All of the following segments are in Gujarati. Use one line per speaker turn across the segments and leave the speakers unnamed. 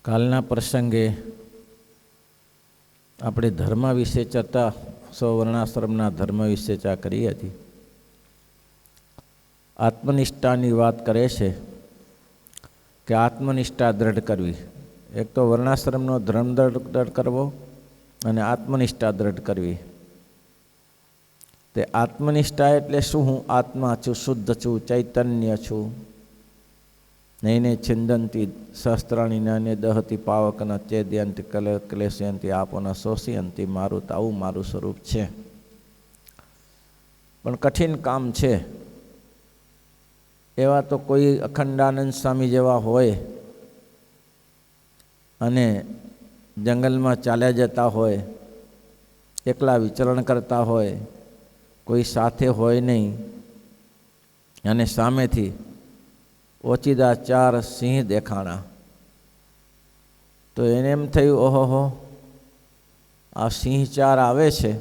કાલના પ્રસંગે આપણે ધર્મ વિશે ચર્ચા વર્ણાશ્રમના ધર્મ વિશે ચર્ચા કરી હતી. આત્મનિષ્ઠાની વાત કરે છે કે આત્મનિષ્ઠા દ્રઢ કરવી. એક તો વર્ણાશ્રમનો ધર્મ દ્રઢ કરવો અને આત્મનિષ્ઠા દ્રઢ કરવી. તે આત્મનિષ્ઠા એટલે શું? હું આત્મા છું, શુદ્ધ છું, ચૈતન્ય છું. નૈને છિંદંતી સહસ્ત્રાણી નાને દહતી પાવકન ચેદ્યંતી ક્લેશયંતી આપોના શોષયંતી. મારું તો આવું મારું સ્વરૂપ છે, પણ કઠિન કામ છે. એવા તો કોઈ અખંડાનંદ સ્વામી જેવા હોય અને જંગલમાં ચાલ્યા જતા હોય, એકલા વિચરણ કરતા હોય, કોઈ સાથે હોય નહીં, અને સામેથી ઓચિદા 4 સિંહ દેખાણા તો એને એમ થયું, ઓહો, આ સિંહ 4 આવે છે.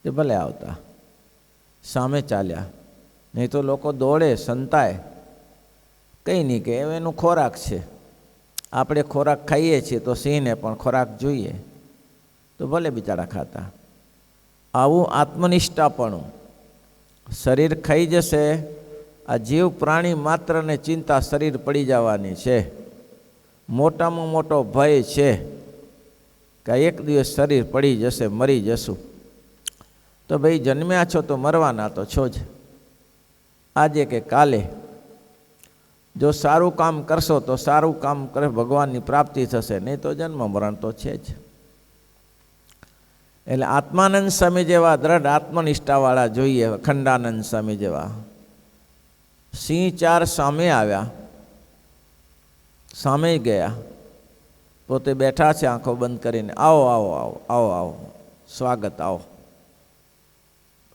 તે ભલે આવતા, સામે ચાલ્યા. નહીં તો લોકો દોડે, સંતાય, કંઈ નહીં કે એનું ખોરાક છે. આપણે ખોરાક ખાઈએ છીએ તો સિંહને પણ ખોરાક જોઈએ, તો ભલે બિચારા ખાતા. આવું આત્મનિષ્ઠાપણું. શરીર ખાઈ જશે, આ જીવ પ્રાણી માત્રને ચિંતા શરીર પડી જવાની છે. મોટામાં મોટો ભય છે કે એક દિવસ શરીર પડી જશે, મરી જશું. તો ભાઈ, જન્મ્યા છો તો મરવાના તો છો જ, આજે કે કાલે. જો સારું કામ કરશો તો સારું કામ કરે ભગવાનની પ્રાપ્તિ થશે, નહીં તો જન્મ મરણ તો છે જ. એટલે આત્માનંદ સ્વામી જેવા દ્રઢ આત્મનિષ્ઠાવાળા જોઈએ, અખંડાનંદ સ્વામી જેવા. સિંહ 4 સામે આવ્યા, સામે ગયા, પોતે બેઠા છે આંખો બંધ કરીને. આવો આવો આવો આવો આવો, સ્વાગત, આવો.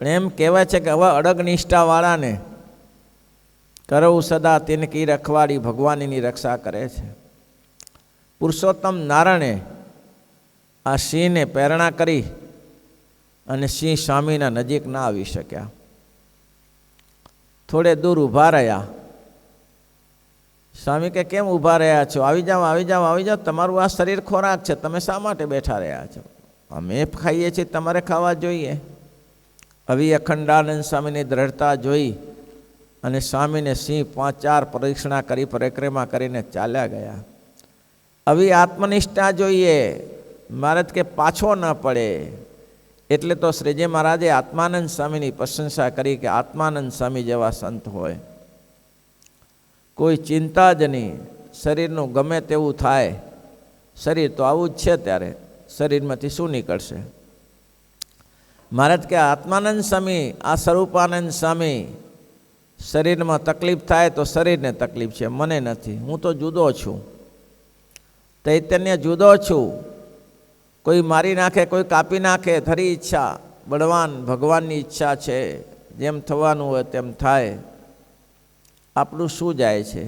પણ એમ કહેવાય છે કે હવે અડગ નિષ્ઠાવાળાને કરવું સદા તેને કી રખવાડી, ભગવાનની રક્ષા કરે છે. પુરુષોત્તમ નારાયણે આ સિંહને પ્રેરણા કરી અને સિંહ સ્વામીના નજીક ના આવી શક્યા. થોડે દૂર ઊભા રહ્યા. સ્વામી કે કેમ ઊભા રહ્યા છો? આવી જાઓ, આવી જાઓ, આવી જાઓ. તમારું આ શરીર ખોરાક છે, તમે શા માટે બેઠા રહ્યા છો? અમે ખાઈએ છીએ, તમારે ખાવા જોઈએ. આવી અખંડાનંદ સ્વામીની દ્રઢતા જોઈ અને સ્વામીને સિંહ 5-4 પરીક્ષણા કરી, પરિક્રમા કરીને ચાલ્યા ગયા. આવી આત્મનિષ્ઠા જોઈએ. મહારાજ કે પાછો ન પડે. એટલે તો શ્રીજી મહારાજે આત્માનંદ સ્વામીની પ્રશંસા કરી કે આત્માનંદ સ્વામી જેવા સંત હોય. કોઈ ચિંતા જ નહીં. શરીરનું ગમે તેવું થાય, શરીર તો આવું જ છે, ત્યારે શરીરમાંથી શું નીકળશે? મહારાજ કે આત્માનંદ સ્વામી, આ સ્વરૂપાનંદ સ્વામી, શરીરમાં તકલીફ થાય તો શરીરને તકલીફ છે, મને નથી. હું તો જુદો છું, ચૈતન્ય જુદો છું. કોઈ મારી નાખે, કોઈ કાપી નાખે, ધરી ઈચ્છા બળવાન ભગવાનની ઈચ્છા છે. જેમ થવાનું હોય તેમ થાય. આપણું શું જાય છે?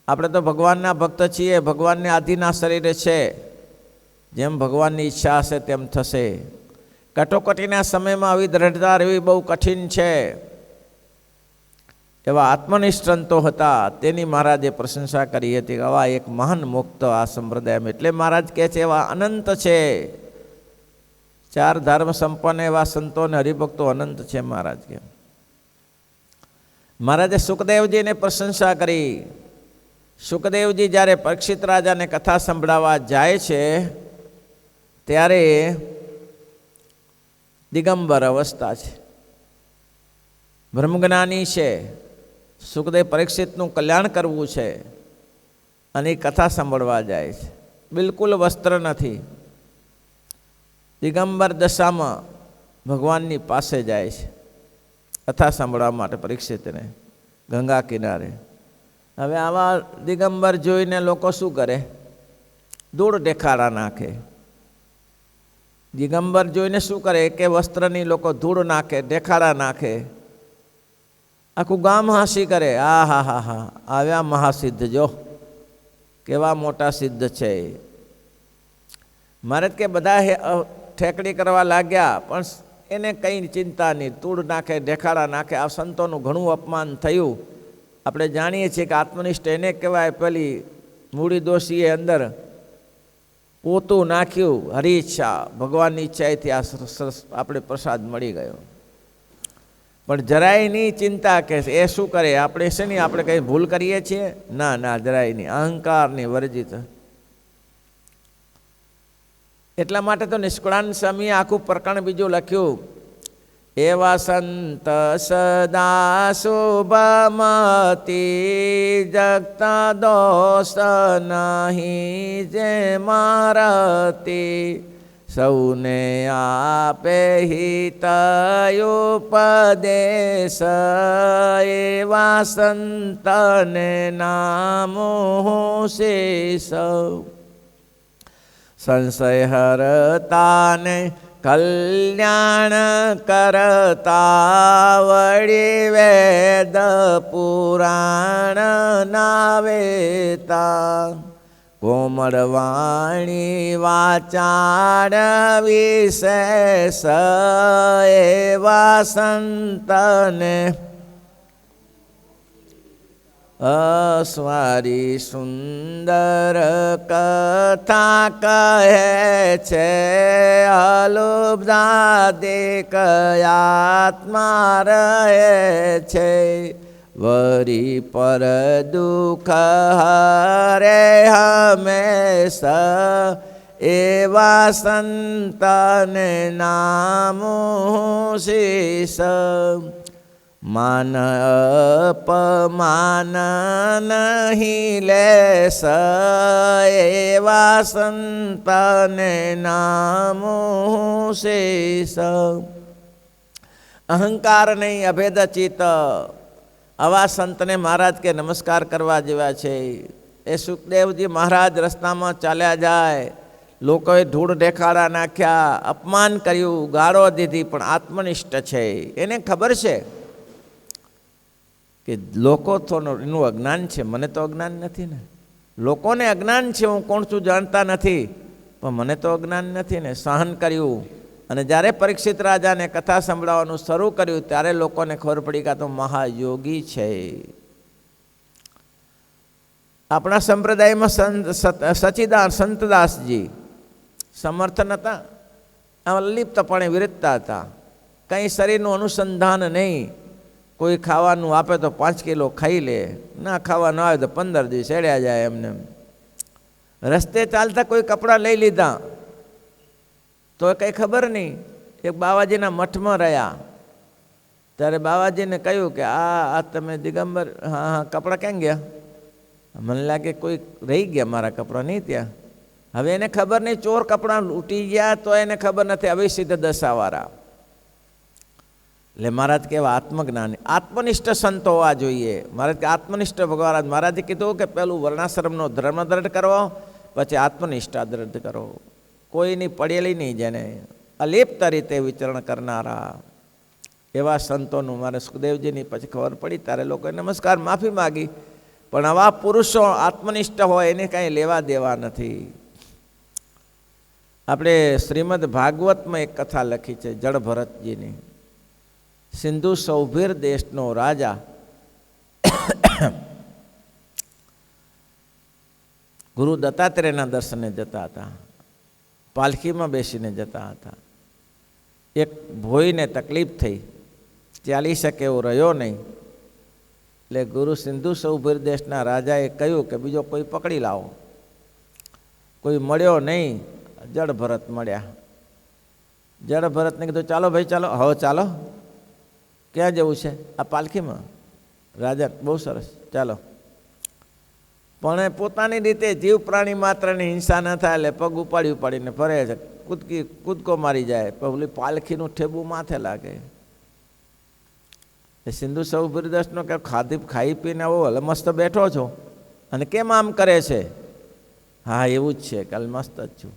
આપણે તો ભગવાનના ભક્ત છીએ, ભગવાનને આધીના શરીરે છે. જેમ ભગવાનની ઈચ્છા હશે તેમ થશે. કટોકટીના સમયમાં આવી દ્રઢતા રહેવી બહુ કઠિન છે. એવા આત્મનિષ્ઠંતો હતા, તેની મહારાજે પ્રશંસા કરી હતી. આવા એક મહાન મુક્ત આ સંપ્રદાયમાં. એટલે મહારાજ કહે છે એવા અનંત છે. 4 ધર્મ સંપન્ન એવા સંતો અને હરિભક્તો અનંત છે. મહારાજ કે મહારાજે સુખદેવજીને પ્રશંસા કરી. સુખદેવજી જ્યારે પરીક્ષિત રાજાને કથા સંભળાવવા જાય છે ત્યારે દિગંબર અવસ્થા છે, બ્રહ્મજ્ઞાની છે. સુખદેવ પરીક્ષિતનું કલ્યાણ કરવું છે અને એ કથા સાંભળવા જાય છે. બિલકુલ વસ્ત્ર નથી. દિગંબર દશામાં ભગવાનની પાસે જાય છે કથા સાંભળવા માટે પરીક્ષિતને, ગંગા કિનારે. હવે આવા દિગંબર જોઈને લોકો શું કરે? ધૂળ દેખાડા નાખે. દિગંબર જોઈને શું કરે? કે વસ્ત્રની લોકો ધૂળ નાખે, દેખાડા નાખે. આખું ગામ હાંસી કરે. હા હા હા હા, આવ્યા મહાસિદ્ધ, જો કેવા મોટા સિદ્ધ છે. મારે કે બધા ઠેકડી કરવા લાગ્યા, પણ એને કંઈ ચિંતા નહીં. ધૂળ નાખે, દેખાડા નાખે. આ સંતોનું ઘણું અપમાન થયું. આપણે જાણીએ છીએ કે આત્મનિષ્ઠ એને કહેવાય, પેલી મૂડી દોશીએ અંદર પોતું નાખ્યું, હરી ઈચ્છા, ભગવાનની ઈચ્છાએથી આ આપણે પ્રસાદ મળી ગયો. પણ જરાય નહીં ચિંતા કે એ શું કરે, આપણે છે નહીં, આપણે કંઈ ભૂલ કરીએ છીએ? ના ના, જરાય નહીં, અહંકારની વર્જિત. એટલા માટે તો નિષ્કુળાનંદ સ્વામીએ આખું પ્રકરણ બીજું લખ્યું, એવા સંત સદા શુભમતી, જગતા દોષ નહીં જે મારતી, સૌને આપે હિત ઉપદેશ, એવા સંતને નામો શેષ. સંશય હરતાને કલ્યાણ કરતા, વળી વેદ પુરાણ નાવેતા, કોમળ વાણી વાચાળ વિશેષ, એવા સંતને અસ્વારી સુંદર કથા કહે છે, અલુબ્ધાદિક આત્મા રહે છે, વરી પર દુઃખ હરે હંમેશા, એવા સંતને નામો શીશ. માન અપમાન નહીં લેશ, એવા સંતને નામો શેષ. અહંકાર નહીં, અભેદ ચિત્ત, આવા સંતને મહારાજ કે નમસ્કાર કરવા જેવા છે. એ સુખદેવજી મહારાજ રસ્તામાં ચાલ્યા જાય, લોકોએ ધૂળ દેખાડા નાખ્યા, અપમાન કર્યું, ગાળો દીધી, પણ આત્મનિષ્ઠ છે. એને ખબર છે કે લોકો તો એનું અજ્ઞાન છે, મને તો અજ્ઞાન નથી ને. લોકોને અજ્ઞાન છે, હું કોણ છું જાણતા નથી, પણ મને તો અજ્ઞાન નથી ને. સહન કર્યું. અને જ્યારે પરીક્ષિત રાજાને કથા સંભળાવવાનું શરૂ કર્યું, ત્યારે લોકોને ખબર પડી કે આ તો મહાયોગી છે. આપણા સંપ્રદાયમાં સચિદાન સંતદાસજી સમર્થ નહોતા, અલિપ્તપણે વિરતતા હતા. કંઈ શરીરનું અનુસંધાન નહીં. કોઈ ખાવાનું આપે તો 5 કિલો ખાઈ લે, ના ખાવાનું આવે તો 15 દિવસ એડ્યા જાય. એમને રસ્તે ચાલતા કોઈ કપડાં લઈ લીધા તો કંઈ ખબર નહીં. એક બાવાજીના મઠમાં રહ્યા, ત્યારે બાવાજીને કહ્યું કે આ તમે દિગંબર, હા હા, કપડાં ક્યાં ગયા? મને લાગે કોઈ રહી ગયા મારા કપડાં નહીં ત્યાં. હવે એને ખબર નહીં, ચોર કપડાં લૂંટી ગયા તો એને ખબર નથી, હવે સીધા દશાવાળા. એટલે મહારાજ કહેવા આત્મજ્ઞાની, આત્મનિષ્ઠ સંતો હોવા જોઈએ. મહારાજ કે આત્મનિષ્ઠ ભગવાન મહારાજે કીધું કે પેલું વર્ણાશ્રમનો ધર્મ દ્રઢ કરવો, પછી આત્મનિષ્ઠા દ્રઢ કરો. કોઈની પડેલી નહીં, જેને અલિપ્ત રીતે વિચરણ કરનારા એવા સંતોનું મારે સુખદેવજીની પછી ખબર પડી, ત્યારે લોકોએ નમસ્કાર માફી માગી. પણ આવા પુરુષો આત્મનિષ્ઠ હોય એને કાંઈ લેવા દેવા નથી. આપણે શ્રીમદ ભાગવતમાં એક કથા લખી છે જડભરતજીની. સિંધુ સૌભીર દેશનો રાજા ગુરુ દત્તાત્રેયના દર્શને જતા હતા, પાલખીમાં બેસીને જતા હતા. એક ભોઈને તકલીફ થઈ, ચાલી શકે એવો રહ્યો નહીં. એટલે ગુરુ સિંધુ સૌભીર દેશના રાજાએ કહ્યું કે બીજો કોઈ પકડી લાવો. કોઈ મળ્યો નહીં, જડભરત મળ્યા. જડભરતને કીધું ચાલો ભાઈ ચાલો. હવે ચાલો, ક્યાં જવું છે? આ પાલખીમાં. રાજા બહુ સરસ, ચાલો. પણ પોતાની રીતે જીવ પ્રાણી માત્રની હિંસા ન થાય એટલે પગ ઉપાડી ઉપાડીને ફરે છે, કૂદકો મારી જાય, પેલી પાલખીનું ઠેબું માથે લાગે. એ સિંધુ સૌભીર દેશનો કે ખાઈ પીને આવો મસ્ત બેઠો છો અને કેમ આમ કરે છે? હા એવું જ છે, કાલ મસ્ત જ છું.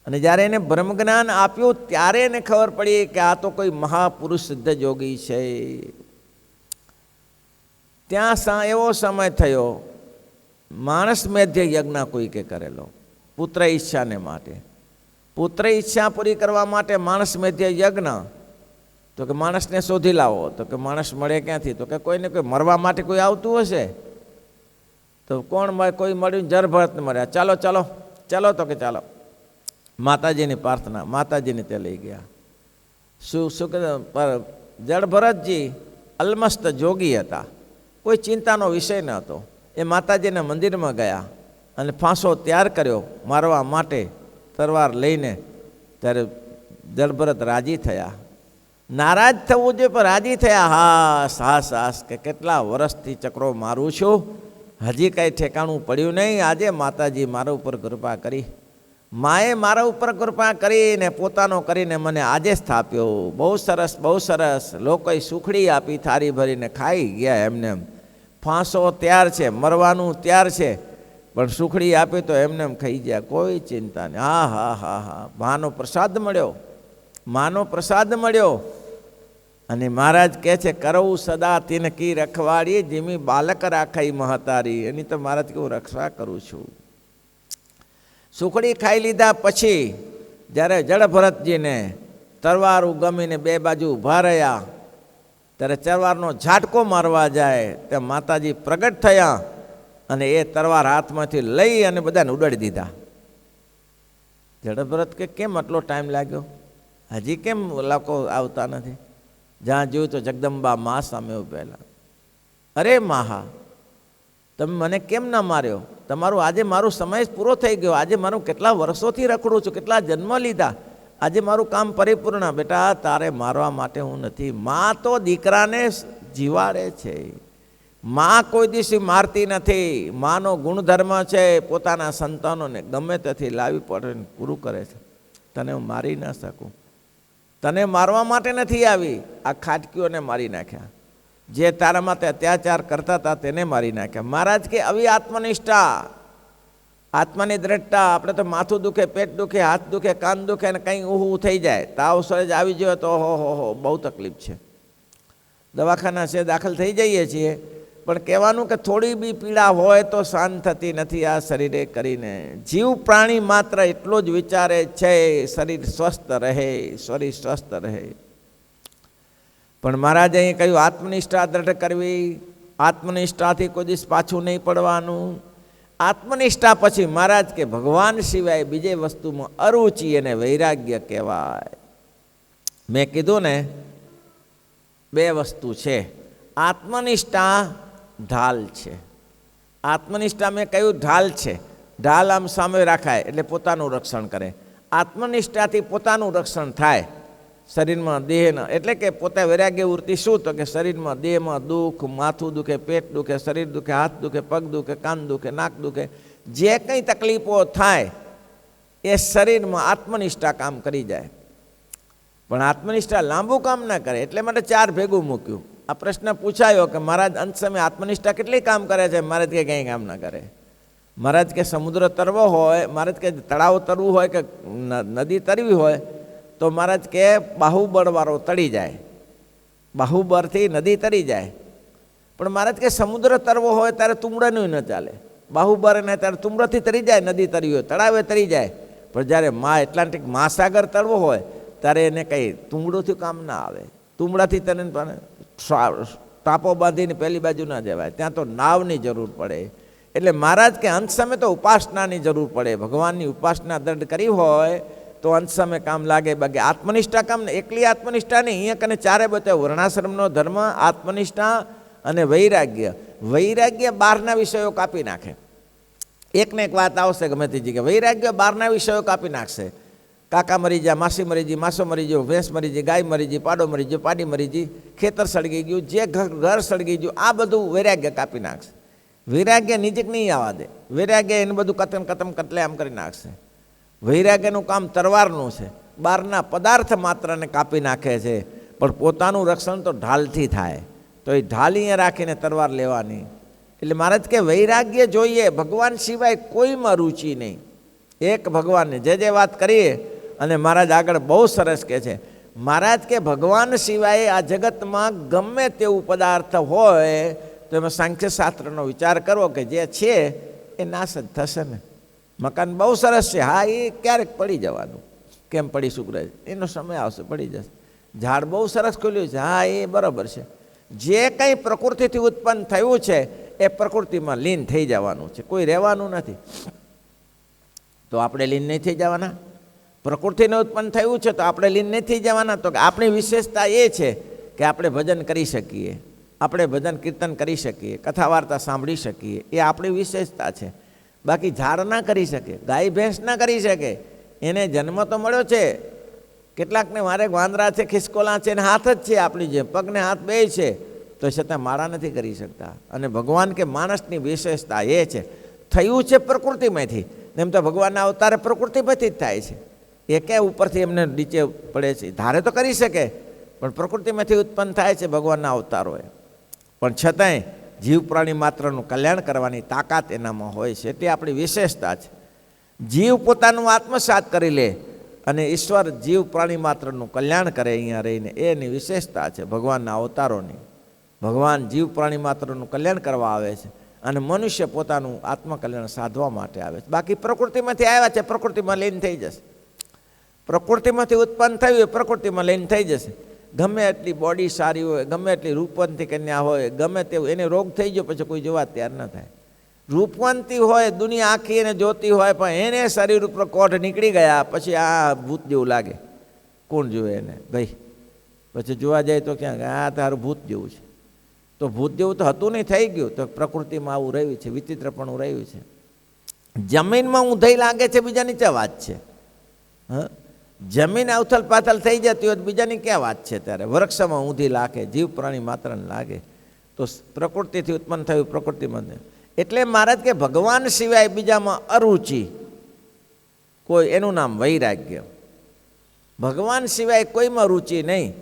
અને જ્યારે એને બ્રહ્મજ્ઞાન આપ્યું ત્યારે એને ખબર પડી કે આ તો કોઈ મહાપુરુષ સિદ્ધ યોગી છે. ત્યાં એવો સમય થયો, માણસ મેધ્ય યજ્ઞ કોઈકે કરેલો પુત્ર ઈચ્છાને માટે. પુત્ર ઈચ્છા પૂરી કરવા માટે માણસ મેધ્ય યજ્ઞ. તો કે માણસને શોધી લાવો. તો કે માણસ મળે ક્યાંથી? તો કે કોઈને કોઈ મરવા માટે કોઈ આવતું હશે તો કોણ કોઈ મળ્યું? જળભરત મળ્યા. ચાલો ચાલો ચાલો, તો કે ચાલો. માતાજીની પ્રાર્થના, માતાજીને તે લઈ ગયા. શું કે જળભરતજી અલમસ્ત જોગી હતા, કોઈ ચિંતાનો વિષય ન હતો. એ માતાજીના મંદિરમાં ગયા અને ફાંસો તૈયાર કર્યો મારવા માટે તલવાર લઈને. ત્યારે જળભરત રાજી થયા. નારાજ થવું જોઈએ પણ રાજી થયા. હાસ હાસ હાસ કે કેટલા વર્ષથી ચક્રો મારું છું, હજી કાંઈ ઠેકાણું પડ્યું નહીં. આજે માતાજી મારા ઉપર કૃપા કરી, માએ મારા ઉપર કૃપા કરીને પોતાનો કરીને મને આજે સ્થાપ્યો. બહુ સરસ, બહુ સરસ. લોકોએ સુખડી આપી, થાળી ભરીને ખાઈ ગયા. એમને એમ ફાંસો તૈયાર છે, મરવાનું તૈયાર છે, પણ સુખડી આપી તો એમને એમ ખાઈ ગયા. કોઈ ચિંતા નહીં. હા હા હા હા, માનો પ્રસાદ મળ્યો, માનો પ્રસાદ મળ્યો. અને મહારાજ કહે છે, કરવું સદા તિનકી રખવાડી, જેમી બાલક રાખાઈ મહતારી. એની તો મહારાજ કેવું રક્ષા કરું છું. સુખડી ખાઈ લીધા પછી જ્યારે જળભરતજીને તલવાર ઉગમીને બે બાજુ ઊભા રહ્યા, ત્યારે તલવારનો ઝાટકો મારવા જાય ત્યાં માતાજી પ્રગટ થયા અને એ તલવાર હાથમાંથી લઈ અને બધાને ઉડાડી દીધા. જળભરત કે કેમ આટલો ટાઈમ લાગ્યો, હજી કેમ લોકો આવતા નથી? જ્યાં જોયું તો જગદંબા મા સામે ઉભેલા. અરે માહા, તમે મને કેમ ના માર્યો? તમારું આજે મારો સમય પૂરો થઈ ગયો. આજે મારું કેટલા વર્ષોથી રખડું છું, કેટલા જન્મ લીધા, આજે મારું કામ પરિપૂર્ણ. બેટા, તારે મારવા માટે હું નથી. મા તો દીકરાને જીવાડે છે, મા કોઈ દિવસ મારતી નથી. માનો ગુણધર્મ છે પોતાના સંતાનોને ગમે ત્યાંથી લાવી પડે પૂરું કરે છે. તને હું મારી ના શકું, તને મારવા માટે નથી આવી. આ ખાટકીઓને મારી નાખ્યા, જે તારા માટે અત્યાચાર કરતા હતા તેને મારી નાખ્યા. મહારાજ કે આવી આત્મનિષ્ઠા, આત્માની દ્રઢતા. આપણે તો માથું દુખે, પેટ દુખે, હાથ દુખે, કાન દુખે અને કંઈ ઊહું થઈ જાય, તાવ સરેજ આવી જાય તો હો બહુ તકલીફ છે. દવાખાના છે, દાખલ થઈ જઈએ છીએ, પણ કહેવાનું કે થોડી બી પીડા હોય તો શાંત થતી નથી આ શરીરે કરીને. જીવ પ્રાણી માત્ર એટલો જ વિચારે છે શરીર સ્વસ્થ રહે, શરીર સ્વસ્થ રહે. પણ મહારાજે અહીં કહ્યું આત્મનિષ્ઠા દ્રઢ કરવી, આત્મનિષ્ઠાથી કોઈ દિવસ પાછું નહીં પડવાનું. આત્મનિષ્ઠા પછી મહારાજ કે ભગવાન સિવાય બીજે વસ્તુમાં અરુચિ અને વૈરાગ્ય કહેવાય. મેં કીધું ને, બે વસ્તુ છે. આત્મનિષ્ઠા ઢાલ છે. આત્મનિષ્ઠા મેં કહ્યું ઢાલ છે. ઢાલ આમ સામે રાખાય એટલે પોતાનું રક્ષણ કરે. આત્મનિષ્ઠાથી પોતાનું રક્ષણ થાય શરીરમાં, દેહના. એટલે કે પોતે વૈરાગ્ય વૃત્તિ શું? તો કે શરીરમાં, દેહમાં દુઃખ, માથું દુખે, પેટ દુખે, શરીર દુખે, હાથ દુખે, પગ દુખે, કાન દુખે, નાક દુખે, જે કંઈ તકલીફો થાય એ શરીરમાં આત્મનિષ્ઠા કામ કરી જાય. પણ આત્મનિષ્ઠા લાંબુ કામ ના કરે. એટલે માટે ચાર ભેગું મૂક્યું. આ પ્રશ્ન પૂછાયો કે મહારાજ અંત સમયે આત્મનિષ્ઠા કેટલી કામ કરે છે? મહારાજ કે કંઈ કામ ના કરે. મહારાજ કે સમુદ્ર તરવો હોય, મહારાજ કે તળાવ તરવું હોય કે નદી તરવી હોય તો મહારાજ કે બાહુબળવાળો તળી જાય, બાહુબળથી નદી તરી જાય. પણ મહારાજ કે સમુદ્ર તરવો હોય ત્યારે તુંબડાનું ન ચાલે. બાહુબળ ને ત્યારે તુંબડાથી તરી જાય, નદી તરવી હોય, તળાવે તરી જાય. પણ જ્યારે એટલાન્ટિક મહાસાગર તરવો હોય ત્યારે એને કંઈ તુંબડુંથી કામ ના આવે. તુંબડાથી તને ટાપો બાંધીને પહેલી બાજુ ના જવાય, ત્યાં તો નાવની જરૂર પડે. એટલે મહારાજ કે અંત સમય તો ઉપાસનાની જરૂર પડે. ભગવાનની ઉપાસના દ્રઢ કરી હોય તો અંત સમય કામ લાગે. બાકી આત્મનિષ્ઠા કામ ને. એકલી આત્મનિષ્ઠા નહીં, અહીંયા કને ચારે બતાવ્યો. વર્ણાશ્રમનો ધર્મ, આત્મનિષ્ઠા અને વૈરાગ્ય. વૈરાગ્ય બહારના વિષયો કાપી નાખે. એકને એક વાત આવશે ગમે તેજી કે વૈરાગ્ય બહારના વિષયો કાપી નાખશે. કાકા મરી જાય, માસી મરી ગઈ, માસો મરી ગયો, ભેંસ મરી ગઈ, ગાય મરી ગઈ, પાડો મરી ગયો, પાડી મરી ગઈ, ખેતર સળગી ગયું, જે ઘર સળગી ગયું, આ બધું વૈરાગ્ય કાપી નાખશે. વૈરાગ્ય નજીક નહીં આવવા દે. વૈરાગ્ય એને બધું કતમ કતલે આમ કરી નાખશે. વૈરાગ્યનું કામ તરવારનું છે, બહારના પદાર્થ માત્રને કાપી નાખે છે. પણ પોતાનું રક્ષણ તો ઢાલથી થાય. તો એ ઢાલીએ રાખીને તરવાર લેવાની. એટલે મહારાજ કે વૈરાગ્ય જોઈએ, ભગવાન સિવાય કોઈમાં રુચિ નહીં. એક ભગવાનને જે વાત કરીએ. અને મહારાજ આગળ બહુ સરસ કહે છે. મહારાજ કે ભગવાન સિવાય આ જગતમાં ગમે તેવું પદાર્થ હોય તો એમાં સાંખ્યશાસ્ત્રનો વિચાર કરવો કે જે છે એ નાશ જ થશે ને. મકાન બહુ સરસ છે, હા એ ક્યારેક પડી જવાનું, કેમ પડી શુક્ર, એનો સમય આવશે પડી જશે. ઝાડ બહુ સરસ ખુલ્યું છે, હા એ બરાબર છે. જે કંઈ પ્રકૃતિથી ઉત્પન્ન થયું છે એ પ્રકૃતિમાં લીન થઈ જવાનું છે, કોઈ રહેવાનું નથી. તો આપણે લીન નહીં થઈ જવાના? પ્રકૃતિને ઉત્પન્ન થયું છે તો આપણે લીન નહીં થઈ જવાના? તો આપણી વિશેષતા એ છે કે આપણે ભજન કરી શકીએ, આપણે ભજન કીર્તન કરી શકીએ, કથા વાર્તા સાંભળી શકીએ, એ આપણી વિશેષતા છે. બાકી ઝાડ ના કરી શકે, ગાય ભેંસ ના કરી શકે. એને જન્મ તો મળ્યો છે, કેટલાકને મારે વાંદરા છે, ખિસકોલા છે, ને હાથ જ છે આપણી જેમ, પગને હાથ બે છે, તો છતાં માળા નથી કરી શકતા. અને ભગવાન કે માણસની વિશેષતા એ છે, થયું છે પ્રકૃતિમાંથી. એમ તો ભગવાનના અવતારે પ્રકૃતિમાંથી જ થાય છે. એ કે ઉપરથી એમને નીચે પડે છે, ધારે તો કરી શકે, પણ પ્રકૃતિમાંથી ઉત્પન્ન થાય છે ભગવાનના અવતારોએ. પણ છતાંય જીવ પ્રાણી માત્રનું કલ્યાણ કરવાની તાકાત એનામાં હોય છે, તે આપણી વિશેષતા છે. જીવ પોતાનું આત્મસાત કરી લે અને ઈશ્વર જીવ પ્રાણી માત્રનું કલ્યાણ કરે અહીંયા રહીને, એની વિશેષતા છે ભગવાનના અવતારોની. ભગવાન જીવ પ્રાણી માત્રનું કલ્યાણ કરવા આવે છે અને મનુષ્ય પોતાનું આત્મકલ્યાણ સાધવા માટે આવે છે. બાકી પ્રકૃતિમાંથી આવ્યા છે, પ્રકૃતિમાં લીન થઈ જશે. પ્રકૃતિમાંથી ઉત્પન્ન થયું એ પ્રકૃતિમાં લીન થઈ જશે. ગમે એટલી બોડી સારી હોય, ગમે એટલી રૂપવંતી કન્યા હોય, ગમે તેવું, એને રોગ થઈ ગયો પછી કોઈ જોવા તૈયાર ન થાય. રૂપવંતી હોય, દુનિયા આખી એને જોતી હોય, પણ એને શરીર ઉપર કોઢ નીકળી ગયા પછી આ ભૂત જેવું લાગે. કોણ જોવે એને ભાઈ? પછી જોવા જાય તો ક્યાં આ તારું ભૂત જેવું છે. તો ભૂત જેવું તો હતું નહીં, થઈ ગયું. તો પ્રકૃતિમાં આવું રહ્યું છે, વિચિત્રપણું રહ્યું છે. જમીનમાં ઊંધાઈ લાગે છે, બીજાની ક્યાં વાત છે? હા, જમીન અવથલ પાથલ થઈ જતી હોય બીજાની ક્યાં વાત છે? ત્યારે વૃક્ષમાં ઊંધી લાગે, જીવ પ્રાણી માત્રને લાગે. તો પ્રકૃતિથી ઉત્પન્ન થયું પ્રકૃતિમાં. એટલે મહારાજ કે ભગવાન સિવાય બીજામાં અરુચિ કોઈ, એનું નામ વૈરાગ્ય. ભગવાન સિવાય કોઈમાં રુચિ નહીં.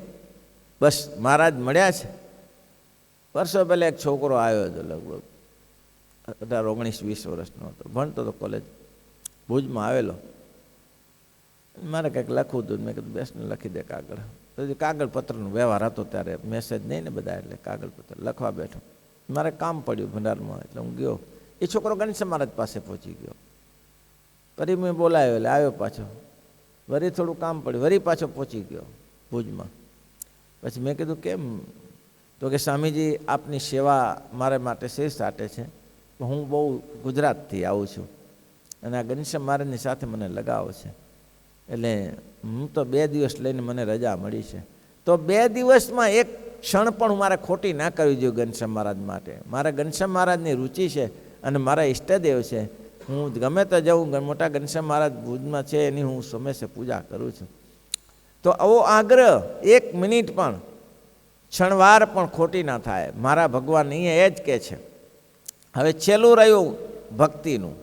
બસ મહારાજ મળ્યા છે. વર્ષો પહેલાં એક છોકરો આવ્યો હતો, લગભગ 18-19-20 વર્ષનો હતો, ભણતો હતો કોલેજ, ભુજમાં આવેલો. મારે કંઈક લખવું હતું, મેં કીધું બેસને લખી દે કાગળ. તો કાગળ પત્રનો વ્યવહાર હતો ત્યારે, મેસેજ નહીં ને બધા, એટલે કાગળ પત્ર લખવા બેઠો. મારે કામ પડ્યું ભંડારમાં, એટલે હું ગયો. એ છોકરો ઘનશ્યામ મહારાજ પાસે પહોંચી ગયો. ફરી મેં બોલાવ્યો એટલે આવ્યો પાછો. વળી થોડું કામ પડ્યું, વળી પાછો પહોંચી ગયો ભુજમાં. પછી મેં કીધું કેમ? તો કે સ્વામીજી આપની સેવા મારા માટે શેષ સાટે છે. હું બહુ ગુજરાતથી આવું છું અને આ ઘનશ્યામ મહારાજની સાથે મને લગાવ છે, એટલે હું તો 2 દિવસ લઈને મને રજા મળી છે. તો 2 દિવસમાં એક ક્ષણ પણ મારે ખોટી ના કરવી જોઈએ ઘનશ્યામ મહારાજ માટે. મારા ઘનશ્યામ મહારાજની રુચિ છે અને મારા ઈષ્ટદેવ છે. હું ગમે તો જાઉં, મોટા ઘનશ્યામ મહારાજ ભુજમાં છે, એની હું સમયસે પૂજા કરું છું. તો આવો આગ્રહ 1 મિનિટ પણ, ક્ષણવાર પણ ખોટી ના થાય. મારા ભગવાન અહીંયા એ જ કહે છે. હવે છેલ્લું રહ્યું ભક્તિનું,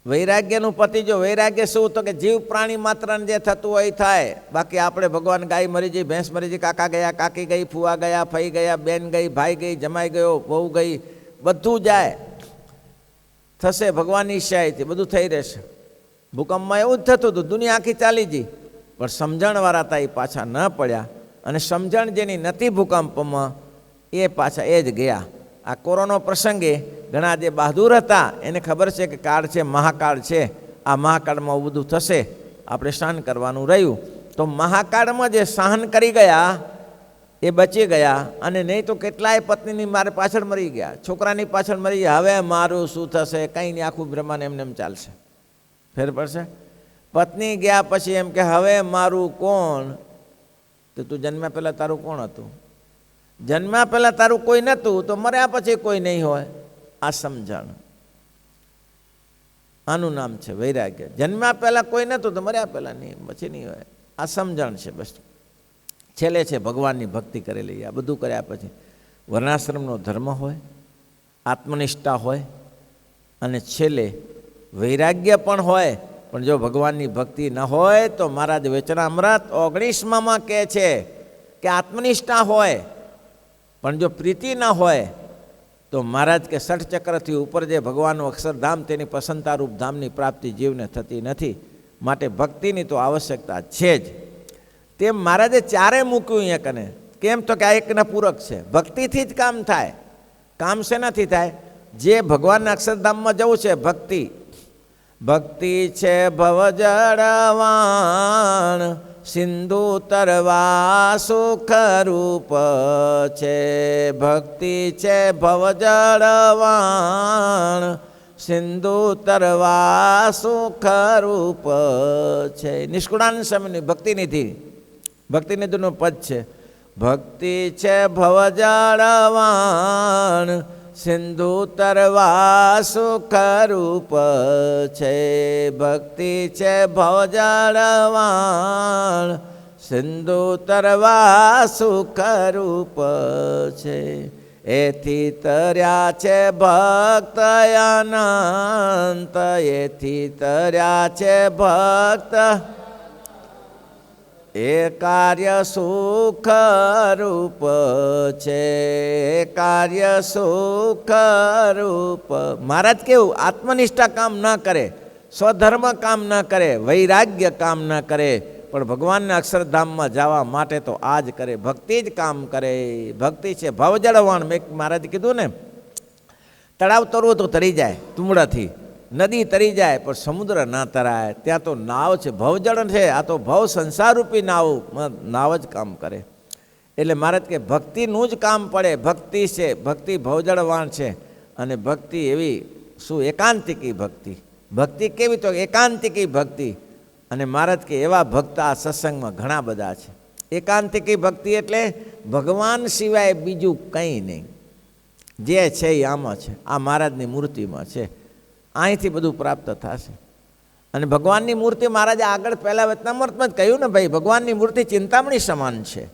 વૈરાગ્યનું પતિ. જો વૈરાગ્ય શું? તો કે જીવ પ્રાણી માત્રને જે થતું હોય એ થાય. બાકી આપણે ભગવાન ગાય મરી ગઈ, ભેંસ મરી ગઈ, કાકા ગયા, કાકી ગઈ, ફુવા ગયા, ફઈ ગયા, બેન ગઈ, ભાઈ ગઈ, જમાઈ ગયો, વહુ ગઈ, બધું જાય થશે ભગવાનની ઈચ્છાએથી, બધું થઈ રહેશે. ભૂકંપમાં એવું જ થતું હતું, દુનિયા આખી ચાલી ગઈ, પણ સમજણવાળા હતા એ પાછા ન પડ્યા. અને સમજણ જેની નથી ભૂકંપમાં, એ પાછા એ જ ગયા. આ કોરોના પ્રસંગે ઘણા જે બહાદુર હતા એને ખબર છે કે કાળ છે, મહાકાળ છે. આ મહાકાળમાં બધું થશે, આપણે સહન કરવાનું રહ્યું. તો મહાકાળમાં જે સહન કરી ગયા એ બચી ગયા. અને નહીં તો કેટલાય પત્નીની મારે પાછળ મરી ગયા, છોકરાની પાછળ મરી ગયા. હવે મારું શું થશે? કંઈ નહીં, આખું બ્રહ્માંડ એમને એમ ચાલશે. ફેર પડશે. પત્ની ગયા પછી એમ કે હવે મારું કોણ? તો તું જન્મ્યા પહેલાં તારું કોણ હતું? જન્મ્યા પહેલાં તારું કોઈ નહોતું, તો મર્યા પછી કોઈ નહીં હોય. આ સમજણ, આનું નામ છે વૈરાગ્ય. જન્મ્યા પહેલાં કોઈ નહોતું તો મર્યા પહેલાં નહીં, પછી નહીં હોય. આ સમજણ છે. બસ છેલ્લે છે ભગવાનની ભક્તિ કરેલી. આ બધું કર્યા પછી વર્ણાશ્રમનો ધર્મ હોય, આત્મનિષ્ઠા હોય અને છેલ્લે વૈરાગ્ય પણ હોય. પણ જો ભગવાનની ભક્તિ ન હોય તો મહારાજ વચનામૃત 19માં કહે છે કે આત્મનિષ્ઠા હોય પણ જો પ્રીતિ ન હોય તો મહારાજ કે 60 ચક્રથી ઉપર જે ભગવાનનું અક્ષરધામ, તેની પ્રસન્નતારૂપ ધામની પ્રાપ્તિ જીવને થતી નથી. માટે ભક્તિની તો આવશ્યકતા છે જ. તેમ મહારાજે 4 મૂક્યું અહીંયા કને. કેમ? તો કે આ એકના પૂરક છે. ભક્તિથી જ કામ થાય. કામ શેનાથી થાય? જે ભગવાનના અક્ષરધામમાં જવું છે, ભક્તિ. ભક્તિ છે ભવજળવાણ સિંધુ તરવા સુખરૂપ છે. ભક્તિ છે ભવજળવાણ, સિંધુ તરવા સુખરૂપ છે. નિષ્કુળાનંદ સ્વામીની ભક્તિનિધિ, ભક્તિનિધિનું પદ છે. ભક્તિ છે ભવજળવાણ, સિંધુ તરવા સુખરૂપ છે. ભક્તિ છે ભવજળવાણ, સિંધુ તરવા સુખરૂપ છે. એથી તર્યા છે ભક્ત અનંત, એથી તર્યા છે ભક્ત, એ કાર્ય સુખ રૂપ છે. કાર્ય સુખ રૂપ. મહારાજ કેવું, આત્મનિષ્ઠા કામ ન કરે, સ્વધર્મ કામ ન કરે, વૈરાગ્ય કામ ન કરે, પણ ભગવાનના અક્ષરધામમાં જવા માટે તો આ જ કરે, ભક્તિ જ કામ કરે. ભક્તિ છે ભવજળવાણ. મેં મહારાજે કીધું ને, તળાવ તરવું તો તરી જાય તુમડાથી, નદી તરી જાય પણ સમુદ્ર ના તરાય. ત્યાં તો નાવ છે, ભવજળ છે. આ તો ભવ સંસારરૂપી નાવ જ કામ કરે. એટલે મહારાજ કે ભક્તિનું જ કામ પડે. ભક્તિ છે, ભક્તિ ભવજળવાણ છે. અને ભક્તિ એવી શું, એકાંતિકી ભક્તિ. ભક્તિ કેવી તો એકાંતિકી ભક્તિ. અને મહારાજ કે એવા ભક્ત આ સત્સંગમાં ઘણા બધા છે. એકાંતિકી ભક્તિ એટલે ભગવાન સિવાય બીજું કંઈ નહીં, જે છે એ આમાં છે, આ મહારાજની મૂર્તિમાં છે. અહીંથી બધું પ્રાપ્ત થશે. અને ભગવાનની મૂર્તિ મહારાજે આગળ પહેલાં વચનામૃતમાં જ કહ્યું ને ભાઈ, ભગવાનની મૂર્તિ ચિંતામણી સમાન છે.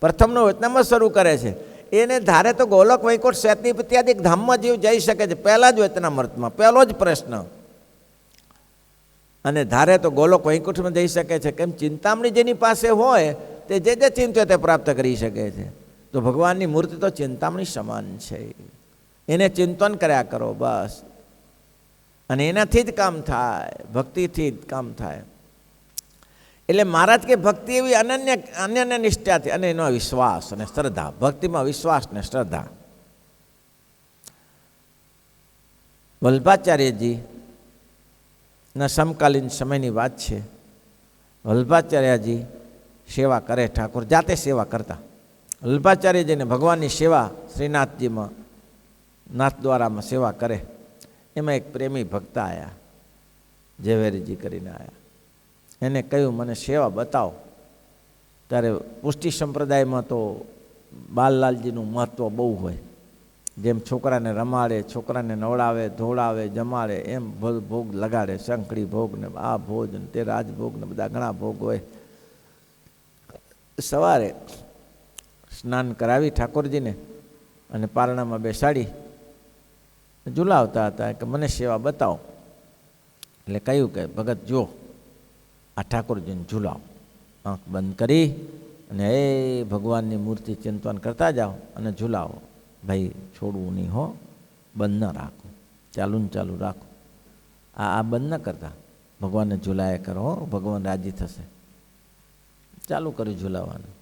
પ્રથમનો વચનામૃત શરૂ કરે છે, એને ધારે તો ગોલોક વૈકુંઠ શેતની ઇત્યાદિ ધામમાં જીવ જઈ શકે છે, પહેલાં જ વચનામૃતમાં પહેલો જ પ્રશ્ન. અને ધારે તો ગોલોક વૈકુંઠમાં જઈ શકે છે. કેમ? ચિંતામણી જેની પાસે હોય તે જે ચિંત્યો તે પ્રાપ્ત કરી શકે છે. તો ભગવાનની મૂર્તિ તો ચિંતામણી સમાન છે. એને ચિંતન કર્યા કરો બસ, અને એનાથી જ કામ થાય, ભક્તિથી જ કામ થાય. એટલે મહારાજ કે ભક્તિ એવી અનન્ય નિષ્ઠાથી, અને એનો વિશ્વાસ અને શ્રદ્ધા. ભક્તિમાં વિશ્વાસ ને શ્રદ્ધા. વલ્ભાચાર્યજી ના સમકાલીન સમયની વાત છે. વલ્ભાચાર્યજી સેવા કરે, ઠાકોર જાતે સેવા કરતા. વલ્ભાચાર્યજીને ભગવાનની સેવા શ્રીનાથજીમાં નાથદ્વારામાં સેવા કરે. એમાં એક પ્રેમી ભક્ત આવ્યા, ઝવેરીજી કરીને આવ્યા. એને કહ્યું મને સેવા બતાવો. ત્યારે પુષ્ટિ સંપ્રદાયમાં તો બાલલાલજીનું મહત્ત્વ બહુ હોય. જેમ છોકરાને રમાડે, છોકરાને નવડાવે, ધોળાવે, જમાડે, એમ ભોગ લગાડે. શંખડી ભોગ ને આ ભોજ ને તે રાજભોગ ને બધા ઘણા ભોગ હોય. સવારે સ્નાન કરાવી ઠાકોરજીને અને પારણામાં બેસાડી ઝુલાવતા હતા કે મને સેવા બતાવો. એટલે કહ્યું કે ભગત જો આ ઠાકોરજીને ઝુલાવો. આંખ બંધ કરી અને એ ભગવાનની મૂર્તિ ચિંતન કરતા જાઓ અને ઝુલાવો. ભાઈ છોડવું નહીં હો, બંધ ન રાખો, ચાલુ ને ચાલુ રાખો. આ બંધ ન કરતા, ભગવાનને ઝુલાયા કરો, ભગવાન રાજી થશે. ચાલુ કર્યું ઝુલાવાનું.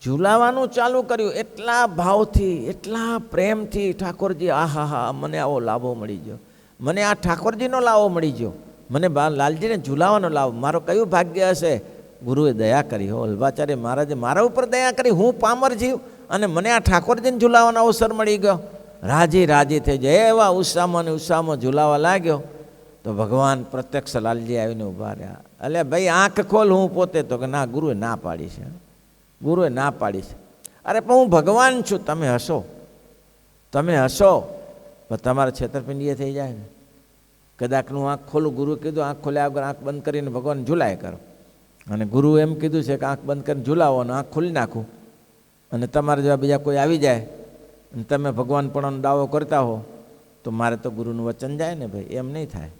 ઝુલાવાનું ચાલુ કર્યું. એટલા ભાવથી, એટલા પ્રેમથી ઠાકોરજી, આહા હા, મને આવો લાભો મળી ગયો, મને આ ઠાકોરજીનો લાવો મળી ગયો, મને લાલજીને ઝુલાવાનો લાવો. મારો કયું ભાગ્ય હશે. ગુરુએ દયા કરી હો, વલ્ભાચાર્ય મહારાજે મારા ઉપર દયા કરી. હું પામર જીવ અને મને આ ઠાકોરજીને ઝુલાવાનો અવસર મળી ગયો. રાજી રાજી થઈ જાય. એવા ઉત્સાહમાં ને ઉત્સાહમાં ઝુલાવા લાગ્યો તો ભગવાન પ્રત્યક્ષ લાલજી આવીને ઊભા રહ્યા. એટલે ભાઈ આંખ ખોલ. હું પોતે તો કે ના, ગુરુએ ના પાડી છે, ગુરુએ ના પાડી છે. અરે પણ હું ભગવાન છું, તમે હસો, તમે હસો, પણ તમારે છેતરપિંડીએ થઈ જાય ને. કદાચનું આંખ ખોલું, ગુરુએ કીધું આંખ ખોલ્યા વગર આંખ બંધ કરીને ભગવાન ઝુલાય કરો. અને ગુરુએ એમ કીધું છે કે આંખ બંધ કરીને ઝુલાવો અને આંખ ખોલી નાખું. અને તમારે જેવા બીજા કોઈ આવી જાય અને તમે ભગવાન પણ દાવો કરતા હો તો મારે તો ગુરુનું વચન જાય ને ભાઈ, એમ નહીં થાય.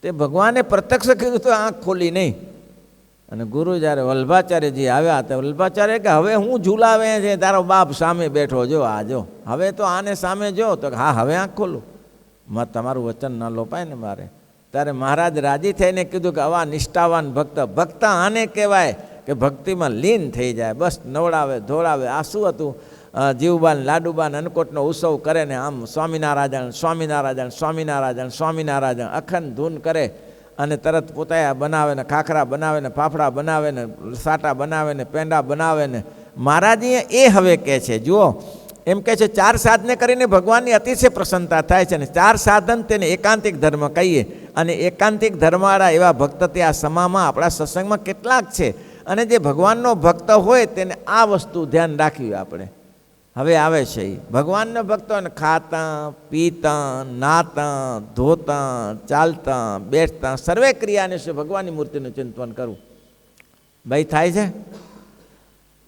તે ભગવાને પ્રત્યક્ષ કીધું તો આંખ ખોલી નહીં. અને ગુરુ જ્યારે વલ્ભાચાર્યજી આવ્યા તો વલ્ભાચાર્ય કે હવે હું ઝુલાવે છે, તારો બાપ સામે બેઠો જો, આ જો, હવે તો આને સામે જો. તો હા હવે આંખ ખોલું, તમારું વચન ન લોપાય ને મારે. ત્યારે મહારાજ રાજી થઈને કીધું કે આવા નિષ્ઠાવાન ભક્ત, ભક્ત આને કહેવાય કે ભક્તિમાં લીન થઈ જાય. બસ નવડાવે, ધોળાવે. આ શું હતું, જીવબાન લાડુબાન અન્નકોટનો ઉત્સવ કરે ને આમ સ્વામિનારાયણ સ્વામિનારાયણ સ્વામિનારાયણ સ્વામિનારાયણ અખંડ ધૂન કરે અને તરત પોતાયા બનાવે ને, ખાખરા બનાવે ને, ફાફડા બનાવે ને, સાટા બનાવે ને, પેંડા બનાવે ને. મહારાજી એ હવે કહે છે, જુઓ એમ કહે છે 4 સાધને કરીને ભગવાનની અતિશય પ્રસન્નતા થાય છે. ને 4 સાધન તેને એકાંતિક ધર્મ કહીએ. અને એકાંતિક ધર્મવાળા એવા ભક્ત તે આ સમામાં આપણા સત્સંગમાં કેટલાક છે. અને જે ભગવાનનો ભક્ત હોય તેને આ વસ્તુ ધ્યાન રાખવી આપણે. હવે આવે છે એ ભગવાનનો ભક્તો ને ખાતા પીતા નાતા ધોતા ચાલતા બેસતા સર્વે ક્રિયાને છે ભગવાનની મૂર્તિનું ચિંતન કરવું. ભાઈ થાય છે?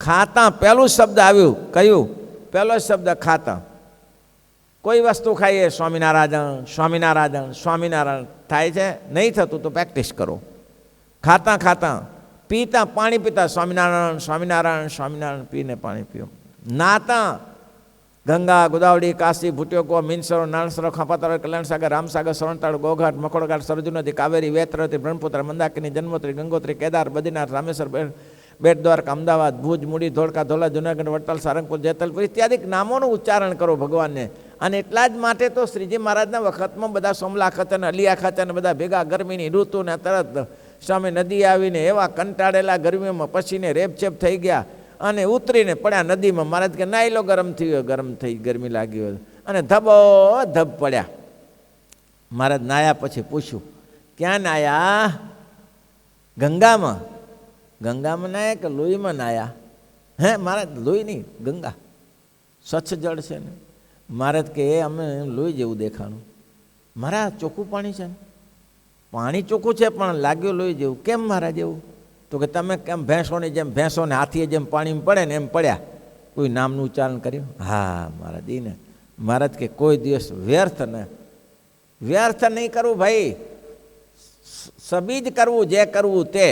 ખાતા પહેલું શબ્દ આવ્યું કયું? પહેલો શબ્દ ખાતા. કોઈ વસ્તુ ખાઈએ સ્વામિનારાયણ સ્વામિનારાયણ સ્વામિનારાયણ થાય છે? નહીં થતું તો પ્રેક્ટિસ કરો. ખાતા ખાતા પીતા પાણી પીતા સ્વામિનારાયણ સ્વામિનારાયણ સ્વામિનારાયણ પીને પાણી પીઓ. નાતા ગંગા ગોદાવરી કાશી ભૂટ્યો કો મીનસરો નાણસરો ખાપાતળ કલ્યાણસાગર રામસાગર સરણતાળ ગોઘાટ મકોડઘાટ સરજુ નદી કાવેરી વેત્રવતી બ્રહ્મપુત્ર મંદાકિની જન્મોત્રી ગંગોત્રી કેદાર બદ્રીનાથ રામેશ્વર બેટ દ્વારકા અમદાવાદ ભુજ મૂડી ધોળકા ધોલા જુનાગઢ વડતાલ સારંગપુર જેતલપુર ઇત્યાદિ નામોનું ઉચ્ચારણ કરો ભગવાનને. અને એટલા જ માટે તો શ્રીજી મહારાજના વખતમાં બધા સોમલા ખાતે અને અલિયા ખાતે અને બધા ભેગા ગરમીની ઋતુને તરત સામે નદી આવીને એવા કંટાળેલા ગરમીમાં પછીને રેપચેપ થઈ ગયા અને ઉતરીને પડ્યા નદીમાં. મહારાજ કે નાઈ લો, ગરમ થયો, ગરમ થઈ ગરમી લાગી હોય અને ધબો ધબ પડ્યા. મહારાજ નાયા પછી પૂછ્યું ક્યાં નાયા? ગંગામાં. ગંગામાં નાયા કે લોહીમાં નાયા? હે મહારાજ લોહી નહીં, ગંગા સ્વચ્છ જળ છે ને. મહારાજ કે અમે લોહી જેવું દેખાણું. મહારાજ ચોખ્ખું પાણી છે ને? પાણી ચોખ્ખું છે પણ લાગ્યું લોહી જેવું. કેમ મહારાજ એવું? તો કે તમે કેમ ભેંસોની જેમ, ભેંસોને હાથીએ જેમ પાણીમાં પડે ને એમ પડ્યા. કોઈ નામનું ઉચ્ચારણ કર્યું? હા મહારાજ એને. મહારાજ કે કોઈ દિવસ વ્યર્થ નહીં કરવું ભાઈ, સબીજ કરવું, જે કરવું તે,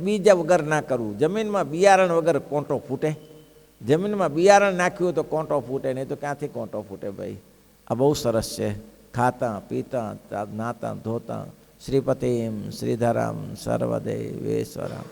બીજા વગર ના કરવું. જમીનમાં બિયારણ વગર કોંટો ફૂટે? જમીનમાં બિયારણ નાખ્યું તો કોંટો ફૂટે, નહીં તો ક્યાંથી કોંટો ફૂટે ભાઈ? આ બહુ સરસ છે. ખાતા પીતા નાતા ધોતા શ્રીપતિમ શ્રીધરામ સર્વદેવેશ્વરામ